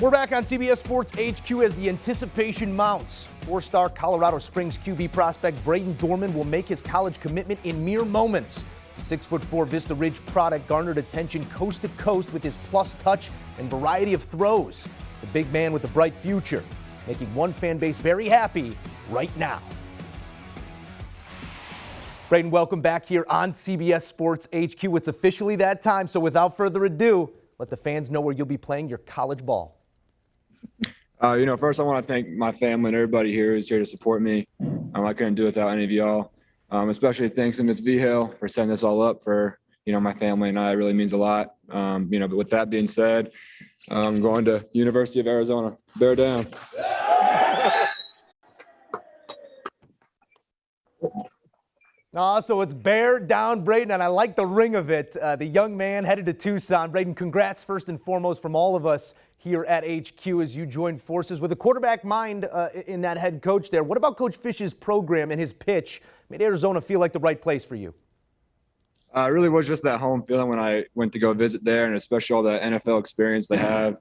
We're back on CBS Sports HQ as the anticipation mounts. Four-star Colorado Springs QB prospect Brayden Dorman will make his college commitment in mere moments. 6'4" Vista Ridge product garnered attention coast to coast with his plus touch and variety of throws. The big man with a bright future, making one fan base very happy right now. Brayden, welcome back here on CBS Sports HQ. It's officially that time, so without further ado, let the fans know where you'll be playing your college ball. First I want to thank my family and everybody here who's here to support me. I couldn't do it without any of y'all. Especially thanks to Ms. Vigil for setting this all up for, my family and I. It really means a lot. But with that being said, I'm going to University of Arizona. Bear down. So it's bear down, Brayden, and I like the ring of it. The young man headed to Tucson. Brayden, congrats first and foremost from all of us here at HQ as you join forces with a quarterback mind in that head coach there. What about Coach Fish's program and his pitch made Arizona feel like the right place for you? It really was just that home feeling when I went to go visit there, and especially all the NFL experience they have,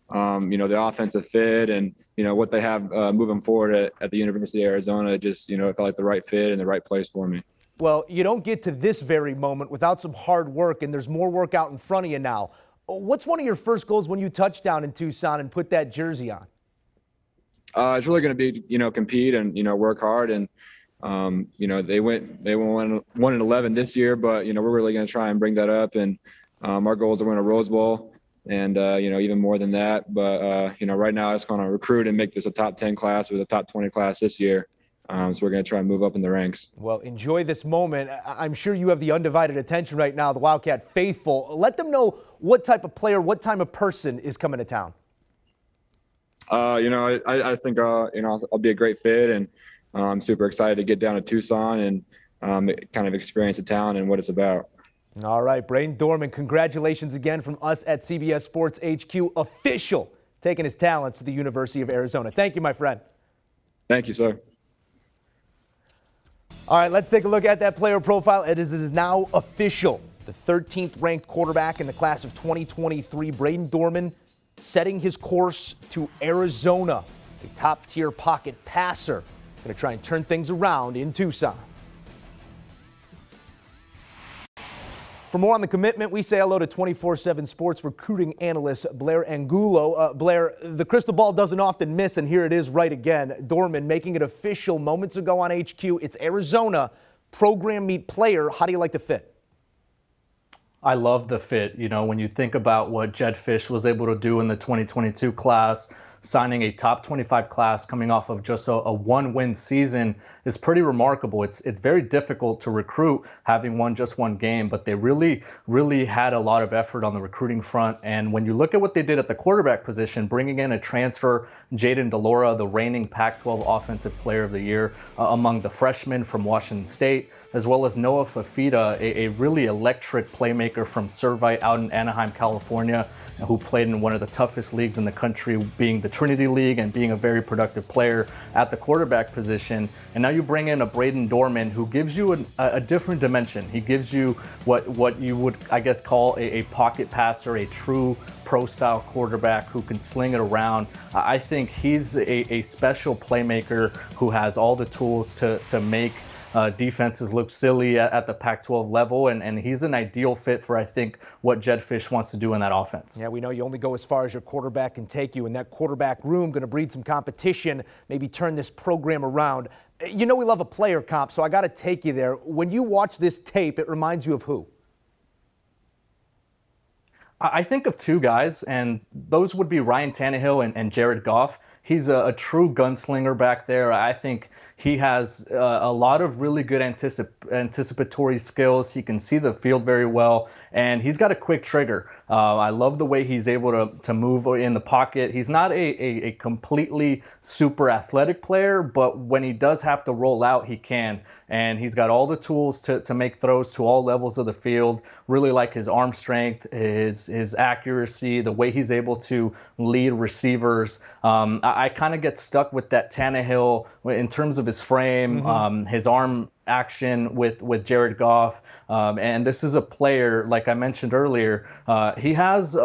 the offensive fit and, what they have moving forward at the University of Arizona. Just, it felt like the right fit and the right place for me. Well, you don't get to this very moment without some hard work, and there's more work out in front of you now. What's one of your first goals when you touch down in Tucson and put that jersey on? It's really going to be, compete and, work hard. And, they went 1-11 this year, but, we're really going to try and bring that up. And our goal is to win a Rose Bowl and, even more than that. But, right now it's going to recruit and make this a top 10 class with a top 20 class this year. So we're going to try and move up in the ranks. Well, enjoy this moment. I'm sure you have the undivided attention right now, the Wildcat faithful. Let them know what type of player, what type of person is coming to town. I think, I'll be a great fit, and I'm super excited to get down to Tucson and kind of experience the town and what it's about. All right, Brayden Dorman, congratulations again from us at CBS Sports HQ. Official, taking his talents to the University of Arizona. Thank you, my friend. Thank you, sir. All right, let's take a look at that player profile. It is now official. The 13th ranked quarterback in the class of 2023, Brayden Dorman, setting his course to Arizona, a top-tier pocket passer. Going to try and turn things around in Tucson. For more on the commitment, we say hello to 24/7 Sports recruiting analyst Blair Angulo. Blair, the crystal ball doesn't often miss, and here it is right again. Dorman making it official moments ago on HQ. It's Arizona, program meet player. How do you like the fit? I love the fit. When you think about what Jedd Fisch was able to do in the 2022 class, signing a top 25 class coming off of just a one-win season is pretty remarkable. It's very difficult to recruit having won just one game, but they really had a lot of effort on the recruiting front. And when you look at what they did at the quarterback position, bringing in a transfer, Jayden de Laura, the reigning Pac-12 Offensive Player of the Year among the freshmen from Washington State, as well as Noah Fafita, a really electric playmaker from Servite out in Anaheim, California, who played in one of the toughest leagues in the country, being the Trinity League, and being a very productive player at the quarterback position. And now you bring in a Brayden Dorman who gives you a different dimension. He gives you what you would, I guess, call a pocket passer, a true pro-style quarterback who can sling it around. I think he's a special playmaker who has all the tools to make defenses look silly at the Pac-12 level, and he's an ideal fit for, I think, what Jedd Fisch wants to do in that offense. Yeah, we know you only go as far as your quarterback can take you, and that quarterback room going to breed some competition, maybe turn this program around. We love a player comp, so I got to take you there. When you watch this tape, it reminds you of who? I think of two guys, and those would be Ryan Tannehill and Jared Goff. He's a true gunslinger back there. I think he has a lot of really good anticipatory skills. He can see the field very well, and he's got a quick trigger. I love the way he's able to move in the pocket. He's not a completely super athletic player, but when he does have to roll out, he can. And he's got all the tools to make throws to all levels of the field. Really like his arm strength, his accuracy, the way he's able to lead receivers. I kind of get stuck with that Tannehill in terms of his frame, his arm action with Jared Goff. And this is a player, like I mentioned earlier, he has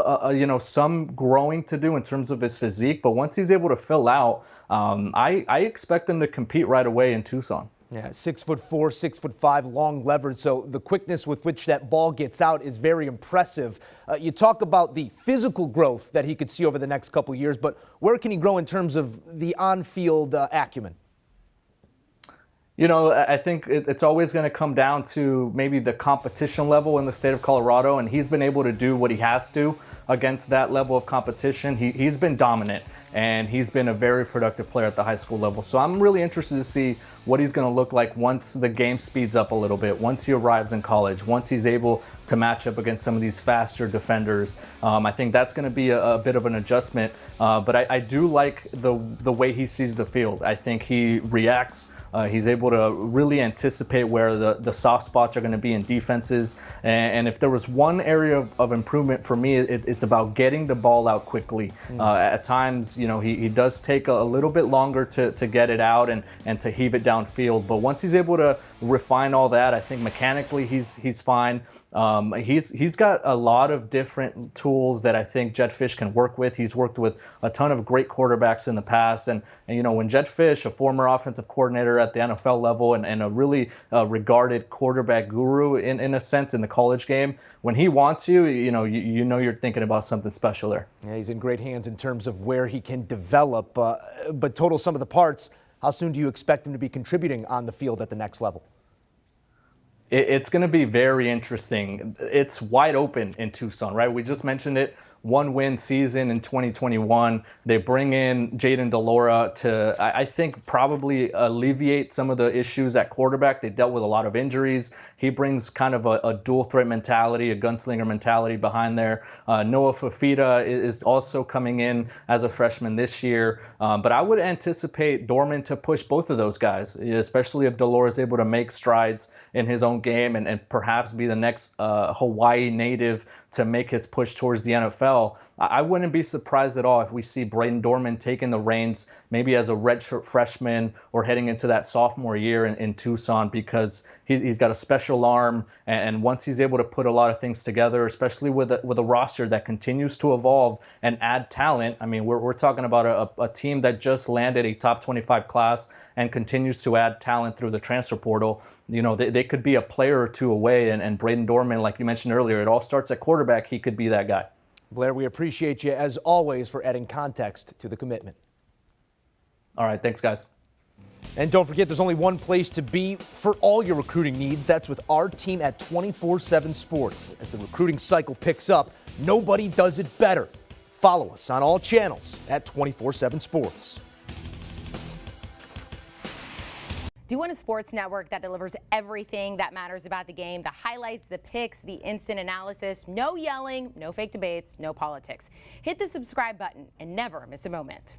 some growing to do in terms of his physique, but once he's able to fill out, I expect him to compete right away in Tucson. Yeah, 6'4", 6'5", long levered. So the quickness with which that ball gets out is very impressive. You talk about the physical growth that he could see over the next couple of years, but where can he grow in terms of the on-field acumen? You know, I think it's always going to come down to maybe the competition level in the state of Colorado, and he's been able to do what he has to against that level of competition. He's been dominant, and he's been a very productive player at the high school level. So I'm really interested to see what he's going to look like once the game speeds up a little bit, once he arrives in college, once he's able to match up against some of these faster defenders. I think that's going to be a bit of an adjustment, but I do like the way he sees the field. I think he reacts. He's able to really anticipate where the soft spots are going to be in defenses. And if there was one area of improvement for me, it's about getting the ball out quickly. At times, you know, he does take a little bit longer to get it out and to heave it downfield. But once he's able to refine all that, I think mechanically he's fine. He's got a lot of different tools that I think Jedd Fisch can work with. He's worked with a ton of great quarterbacks in the past. And you know, when Jedd Fisch, a former offensive coordinator at the NFL level and a really regarded quarterback guru in a sense in the college game, when he wants you, you know you're thinking about something special there. Yeah, he's in great hands in terms of where he can develop. But total sum of the parts, how soon do you expect him to be contributing on the field at the next level? It's going to be very interesting. It's wide open in Tucson, right? We just mentioned it. 1-win season in 2021. They bring in Jayden de Laura to, I think, probably alleviate some of the issues at quarterback. They dealt with a lot of injuries. He brings kind of a dual threat mentality, a gunslinger mentality behind there. Noah Fafita is also coming in as a freshman this year. But I would anticipate Dorman to push both of those guys, especially if de Laura is able to make strides in his own game and perhaps be the next Hawaii native to make his push towards the NFL. I wouldn't be surprised at all if we see Brayden Dorman taking the reins maybe as a redshirt freshman or heading into that sophomore year in Tucson, because he's got a special arm, and once he's able to put a lot of things together, especially with a roster that continues to evolve and add talent. I mean, we're talking about a team that just landed a top 25 class and continues to add talent through the transfer portal. You know, they could be a player or two away, and Brayden Dorman, like you mentioned earlier, it all starts at quarterback. He could be that guy. Blair, we appreciate you, as always, for adding context to the commitment. All right, thanks, guys. And don't forget, there's only one place to be for all your recruiting needs. That's with our team at 24/7 Sports. As the recruiting cycle picks up, nobody does it better. Follow us on all channels at 24/7 Sports. Do you want a sports network that delivers everything that matters about the game? The highlights, the picks, the instant analysis, no yelling, no fake debates, no politics. Hit the subscribe button and never miss a moment.